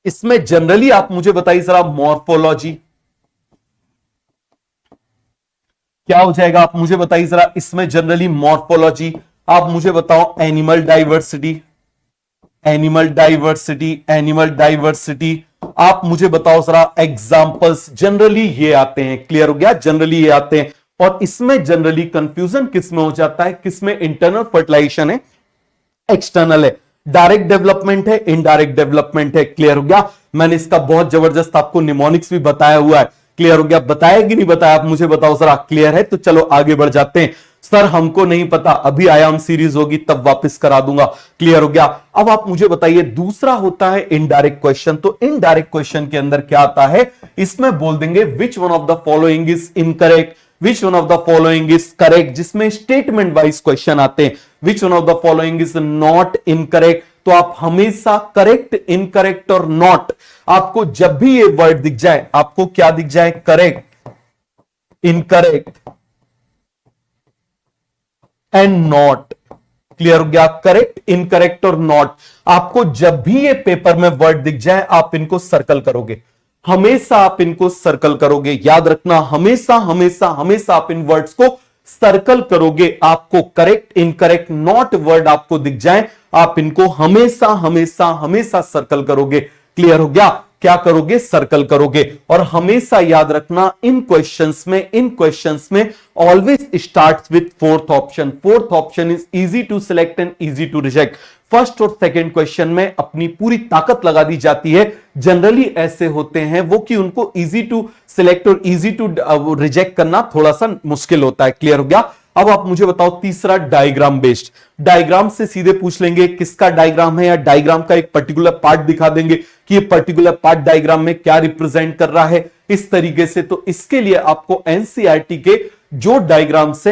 इसमें जनरली आप मुझे बताइए जरा मॉर्फोलॉजी क्या हो जाएगा, आप मुझे बताइए जरा इसमें जनरली मॉर्फोलॉजी, आप मुझे बताओ animal diversity, animal diversity, animal diversity, आप मुझे बताओ जरा एग्जांपल्स, जनरली ये आते हैं। क्लियर हो गया, जनरली ये आते हैं। और इसमें जनरली कंफ्यूजन किसमें हो जाता है, किसमें इंटरनल फर्टिलाइजेशन है, एक्सटर्नल है, डायरेक्ट डेवलपमेंट है, इनडायरेक्ट डेवलपमेंट है। क्लियर हो गया, मैंने इसका बहुत जबरदस्त आपको निमोनिक्स भी बताया हुआ है। क्लियर हो गया, बताया कि नहीं बताया आप मुझे बताओ जरा। क्लियर है, तो चलो आगे बढ़ जाते हैं। सर हमको नहीं पता, अभी आयाम सीरीज होगी तब वापस करा दूंगा। क्लियर हो गया, अब आप मुझे बताइए दूसरा होता है इनडायरेक्ट क्वेश्चन। तो इनडायरेक्ट क्वेश्चन के अंदर क्या आता है, इसमें बोल देंगे विच one of the following is incorrect, which one of the following is correct, जिसमें स्टेटमेंट वाइज क्वेश्चन आते हैं। विच one of the following is not incorrect, तो आप हमेशा करेक्ट, इनकरेक्ट और नॉट, आपको जब भी ये वर्ड दिख जाए, आपको क्या दिख जाए, correct, incorrect and not. Clear हो गया, करेक्ट, इनकरेक्ट और नॉट, आपको जब भी ये पेपर में वर्ड दिख जाए आप इनको सर्कल करोगे, हमेशा आप इनको सर्कल करोगे। याद रखना, हमेशा हमेशा हमेशा आप इन वर्ड्स को सर्कल करोगे। आपको करेक्ट, इनकरेक्ट, नॉट वर्ड आपको दिख जाए, आप इनको हमेशा हमेशा हमेशा सर्कल करोगे। क्लियर हो गया, क्या करोगे, सर्कल करोगे। और हमेशा याद रखना इन क्वेश्चंस में always starts with fourth option. Fourth option is easy to select and easy to reject. First और सेकंड क्वेश्चन में अपनी पूरी ताकत लगा दी जाती है। जनरली ऐसे होते हैं वो कि उनको इजी टू सिलेक्ट और इजी टू रिजेक्ट करना थोड़ा सा मुश्किल होता है। क्लियर हो गया, अब आप मुझे बताओ तीसरा डायग्राम बेस्ड। डायग्राम से सीधे पूछ लेंगे किसका डायग्राम है, या डायग्राम का एक पर्टिकुलर पार्ट दिखा देंगे कि ये पर्टिकुलर पार्ट डायग्राम में क्या रिप्रेजेंट कर रहा है, इस तरीके से। तो इसके लिए आपको एनसीईआरटी के जो डायग्राम्स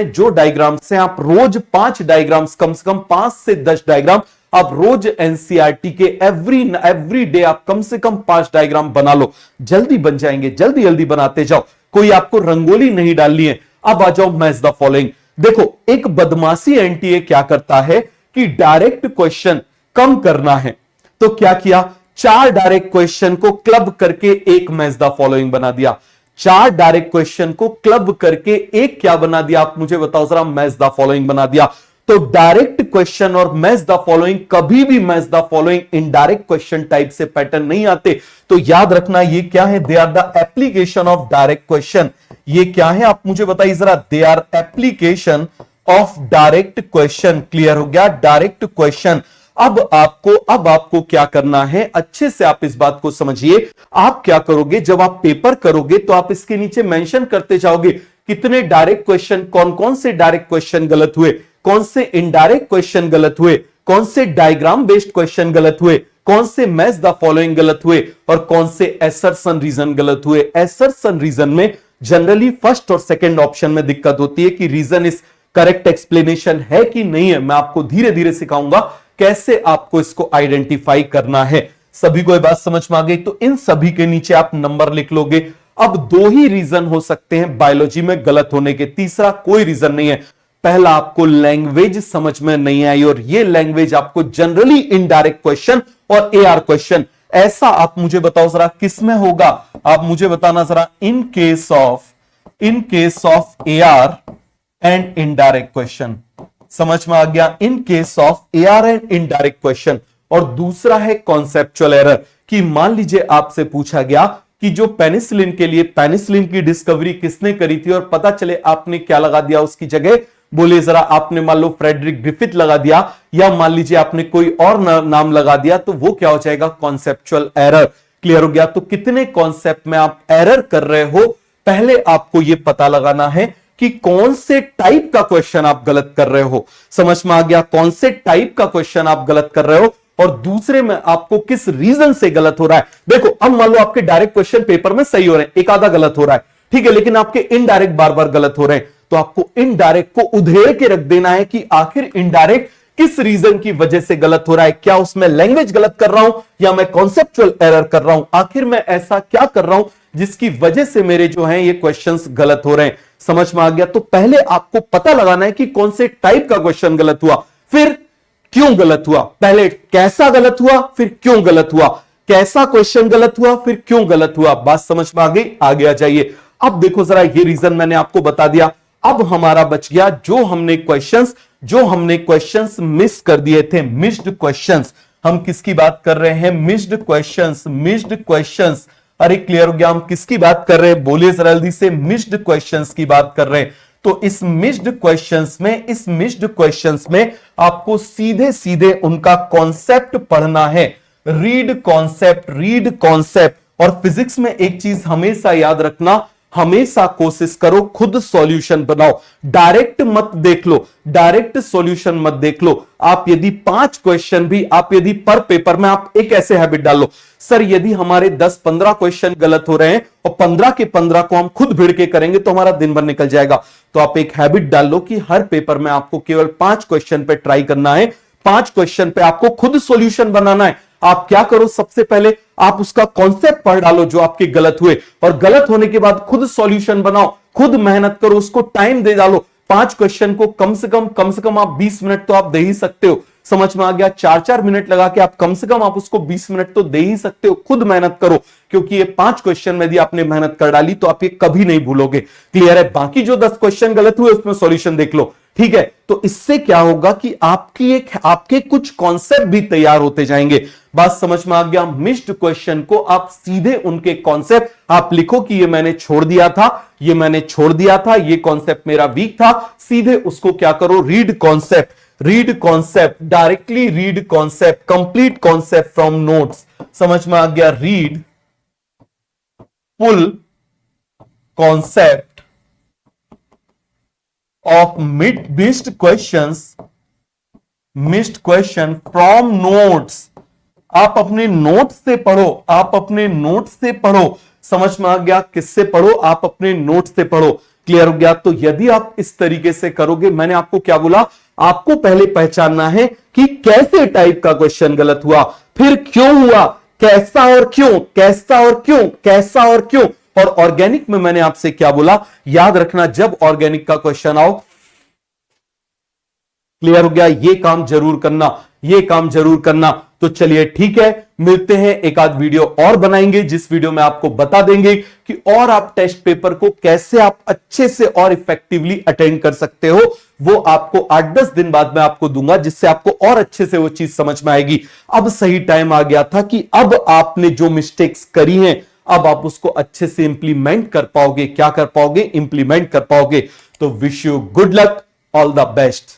हैं आप रोज 5 डायग्राम्स, कम से कम 5 से 10 डायग्राम आप रोज एनसीईआरटी के एवरी डे आप कम से कम 5 डायग्राम बना लो, जल्दी बन जाएंगे, जल्दी जल्दी बनाते जाओ, कोई आपको रंगोली नहीं डालनी है। अब आ जाओ मैच द फॉलोइंग। देखो एक बदमाशी एनटीए क्या करता है कि डायरेक्ट क्वेश्चन कम करना है, तो क्या किया, 4 डायरेक्ट क्वेश्चन को क्लब करके एक मैच द फॉलोइंग बना दिया। 4 डायरेक्ट क्वेश्चन को क्लब करके एक क्या बना दिया, आप मुझे बताओ जरा, मैच द फॉलोइंग बना दिया। तो डायरेक्ट क्वेश्चन और मैच द फॉलोइंग, कभी भी match the following indirect question type से पैटर्न नहीं आते। तो याद रखना ये क्या है, they are the application of direct question. ये क्या है आप मुझे बताइए जरा, they are application of direct question. Clear हो गया, डायरेक्ट क्वेश्चन। अब आपको क्या करना है, अच्छे से आप इस बात को समझिए। आप क्या करोगे, जब आप पेपर करोगे तो आप इसके नीचे मेंशन करते जाओगे कितने डायरेक्ट क्वेश्चन, कौन कौन से डायरेक्ट क्वेश्चन गलत हुए, कौन से इनडायरेक्ट क्वेश्चन गलत हुए, कौन से डायग्राम बेस्ड क्वेश्चन गलत हुए, कौन से मैच द फॉलोइंग गलत हुए, और कौन से एसर्शन रीजन गलत हुए। एसर्शन रीजन में जनरली फर्स्ट और सेकंड ऑप्शन में दिक्कत होती है कि रीजन इस करेक्ट एक्सप्लेनेशन है कि नहीं है। मैं आपको धीरे धीरे सिखाऊंगा कैसे आपको इसको आइडेंटिफाई करना है। सभी को ये बात समझ में आ गई, तो इन सभी के नीचे आप नंबर लिख लोगे। अब 2 ही रीजन हो सकते हैं बायोलॉजी में गलत होने के, तीसरा कोई रीजन नहीं है। पहला, आपको लैंग्वेज समझ में नहीं आई, और ये लैंग्वेज आपको जनरली इनडायरेक्ट क्वेश्चन और एआर क्वेश्चन, ऐसा आप मुझे बताओ जरा किसमें होगा, आप मुझे बताना जरा, in case of AR and indirect question. समझ में आ गया, in case of AR and indirect question. और दूसरा है कॉन्सेप्चुअल एरर, कि मान लीजिए आपसे पूछा गया कि जो पेनिसिलिन के लिए, पेनिसिलिन की डिस्कवरी किसने करी थी, और पता चले आपने क्या लगा दिया उसकी जगह, बोले जरा, आपने मान लो फ्रेडरिक ग्रिफिथ लगा दिया, या मान लीजिए आपने कोई और नाम लगा दिया, तो वो क्या हो जाएगा, कॉन्सेप्चुअल एरर। क्लियर हो गया, तो कितने कॉन्सेप्ट में आप एरर कर रहे हो, पहले आपको यह पता लगाना है कि कौन से टाइप का क्वेश्चन आप गलत कर रहे हो। समझ में आ गया, कौन से टाइप का क्वेश्चन आप गलत कर रहे हो, और दूसरे में आपको किस रीजन से गलत हो रहा है। देखो अब मान लो आपके डायरेक्ट क्वेश्चन पेपर में सही हो रहे हैं, एक आधा गलत हो रहा है, ठीक है, लेकिन आपके इनडायरेक्ट बार बार गलत हो रहे हैं, तो आपको इनडायरेक्ट को उधेड़ के रख देना है कि आखिर इनडायरेक्ट किस रीजन की वजह से गलत हो रहा है। क्या उसमें लैंग्वेज गलत कर रहा हूं या मैं कॉन्सेप्चुअल एरर कर रहा हूं, आखिर मैं ऐसा क्या कर रहा हूं जिसकी वजह से मेरे जो हैं ये क्वेश्चंस गलत हो रहे हैं। समझ में आ गया? तो पहले आपको पता लगाना है कि कौन से टाइप का क्वेश्चन गलत हुआ, फिर क्यों गलत हुआ। पहले कैसा गलत हुआ, फिर क्यों गलत हुआ, कैसा क्वेश्चन गलत हुआ, फिर क्यों गलत हुआ। बात समझ में आ गई? आगे आ जाइए। अब देखो जरा, ये रीजन मैंने आपको बता दिया। अब हमारा बच गया जो हमने क्वेश्चंस मिस कर दिए थे, मिस्ड क्वेश्चंस। हम किसकी बात कर रहे हैं? Missed questions. अरे क्लियर हो गया? हम किसकी बात कर रहे हैं? बोलिए जरा जल्दी से। मिस्ड क्वेश्चंस की बात कर रहे हैं। तो इस मिस्ड क्वेश्चंस में आपको सीधे सीधे उनका कॉन्सेप्ट पढ़ना है। Read concept. और फिजिक्स में एक चीज हमेशा याद रखना, हमेशा कोशिश करो खुद सॉल्यूशन बनाओ, डायरेक्ट मत देख लो, डायरेक्ट सॉल्यूशन मत देख लो। आप यदि 5 क्वेश्चन भी आप यदि पर पेपर में आप एक ऐसे हैबिट डाल लो, सर यदि हमारे 10-15 क्वेश्चन गलत हो रहे हैं और 15 के 15 को हम खुद भिड़ के करेंगे तो हमारा दिन भर निकल जाएगा। तो आप एक हैबिट डाल लो कि हर पेपर में आपको केवल 5 क्वेश्चन पे ट्राई करना है, 5 क्वेश्चन पे आपको खुद सॉल्यूशन बनाना है। आप क्या करो, सबसे पहले आप उसका कॉन्सेप्ट पढ़ डालो जो आपके गलत हुए, और गलत होने के बाद खुद सॉल्यूशन बनाओ, खुद मेहनत करो, उसको टाइम दे डालो। 5 क्वेश्चन को कम से कम आप 20 मिनट तो आप दे ही सकते हो। समझ में आ गया? 4-4 मिनट लगा के आप कम से कम आप उसको 20 मिनट तो दे ही सकते हो। खुद मेहनत करो, क्योंकि ये 5 क्वेश्चन में यदि आपने मेहनत कर डाली तो आप ये कभी नहीं भूलोगे। क्लियर है? बाकी जो 10 क्वेश्चन गलत हुए उसमें सॉल्यूशन देख लो। ठीक है? तो इससे क्या होगा कि आपके कुछ कॉन्सेप्ट भी तैयार होते जाएंगे। बात समझ में आ गया? मिस्ड क्वेश्चन को आप सीधे उनके कॉन्सेप्ट आप लिखो कि ये मैंने छोड़ दिया था, ये कॉन्सेप्ट मेरा वीक था। सीधे उसको क्या करो, read concept, directly read concept, complete concept from notes. समझ में आ गया? Read full concept of missed question from notes। आप अपने नोट से पढ़ो, समझ में आ गया? किससे पढ़ो? आप अपने नोट से पढ़ो। क्लियर हो गया? तो यदि आप इस तरीके से करोगे, मैंने आपको क्या बोला, आपको पहले पहचानना है कि कैसे टाइप का क्वेश्चन गलत हुआ, फिर क्यों हुआ, कैसा और क्यों। और ऑर्गेनिक में मैंने आपसे क्या बोला, याद रखना, जब ऑर्गेनिक का क्वेश्चन आओ, क्लियर हो गया, ये काम जरूर करना। तो चलिए ठीक है, मिलते हैं, एक आध वीडियो और बनाएंगे जिस वीडियो में आपको बता देंगे कि और आप टेस्ट पेपर को कैसे आप अच्छे से और इफेक्टिवली अटेंड कर सकते हो। वो आपको 8-10 दिन बाद में आपको दूंगा, जिससे आपको और अच्छे से वो चीज समझ में आएगी। अब सही टाइम आ गया था कि अब आपने जो मिस्टेक्स करी हैं, अब आप उसको अच्छे से इंप्लीमेंट कर पाओगे। क्या कर पाओगे? इंप्लीमेंट कर पाओगे। तो wish you good luck, all the best.